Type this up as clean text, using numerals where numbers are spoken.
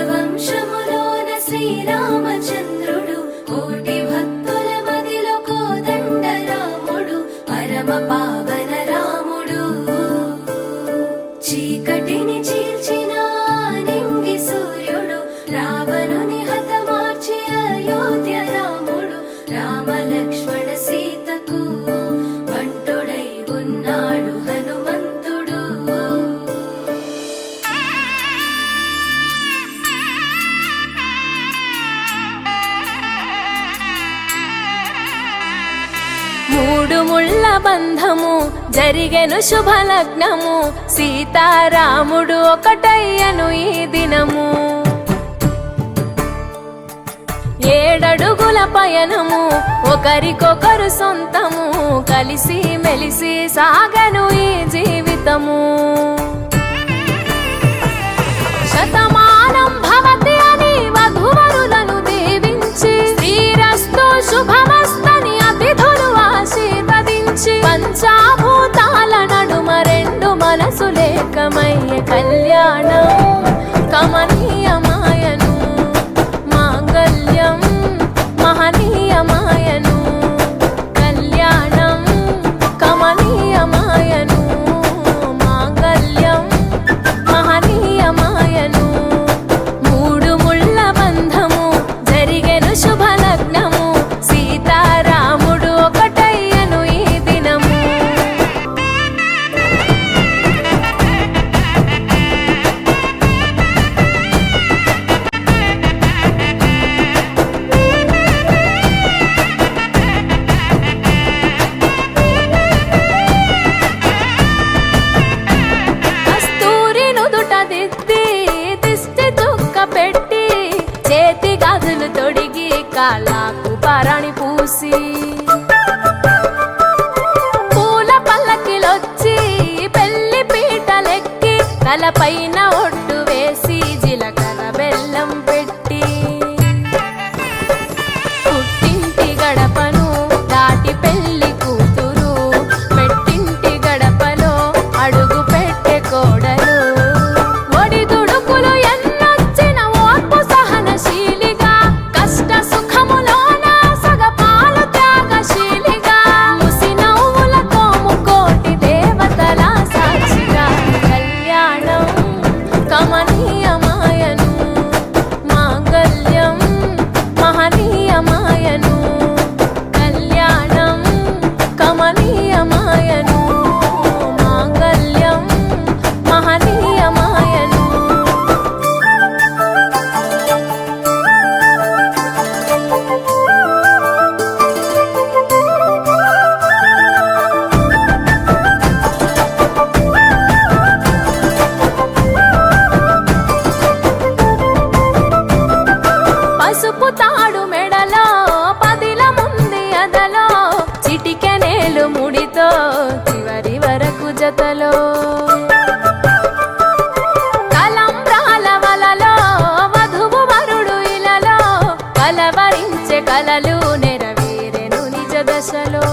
సూర్యవంశములోన శ్రీరామచంద్రుడు కోటి భక్తుల మదిలో కోదండ రాముడు పరమ పావన రాముడు చీకటిని చీల్చిన నింగి సూర్యుడు రావణుని హతమార్చి అయోధ్య రాముడు రామ లక్ష్మణ సీతకు బంటుడై ఉన్నాడు హనుమంతుడు. మూడు ముళ్ళ బంధము జరిగెను శుభలగ్నము సీతారాముడు ఒకటయ్యను ఈ దినము. 7 అడుగుల పయనము ఒకరికొకరు సొంతము కలిసి మెలిసి సాగను ఈ జీవితము. శతమానం భవతి అని వధువరులను దీవించి శ్రీరస్తు శుభమస్తని అతిథులు ఆశీర్వదించి పంచాభూతాల నడుమ 2 మనసులేకమయ్య కళ్యాణం కమనీయమాయను మాంగళ్యం మహనీయమాయను కళ్యాణం కమనీయమాయను మాంగళ్యం మహనీయమాయను. 3 ముళ్ళ బంధము జరిగెను శుభలగ్నము సీతారాముడు ఒకటయ్యను ఈ దినము. కస్తూరి నుదుట దిద్ది దిష్టి చుక్క పెట్టి చేతి గాజులు తొడిగి కాళ్ళకు పరాణి పూసి పూల పల్లకిలొచ్చి పెళ్లి పీటలెక్కి తలపైన ఒట్టు వేసి జీలకర్ర బెల్లం పెట్టి పుట్టింటి గడపను దాటి పెళ్లి కూతురు మెట్టింటి గడపలో అడుగు పెట్టే కోడలు. ఒడిదుడుకులు ఎన్నొచ్చిన ఓర్పు సహనశీలిగా కష్ట సుఖములోన సగపాలు త్యాగశీలిగా ముసి నవ్వులతో ముకోటి దేవతల సాక్షిగా కళ్యాణం కమనీయమాయను మాంగళ్యం మహనీయమాయను కళ్యాణం కమనీయమాయను మాంగళ్యం మహనీయమాయను. పసుపు తాడు మెడలో పదిల ముంది అదలో చిటికెనేలు ముడితో చివరి వరకు జతలో కలంబ్రాల వలలో వధువు వరుడు ఇలలో కలవరించే కలలు నెరవేరెను నిజ దశలో.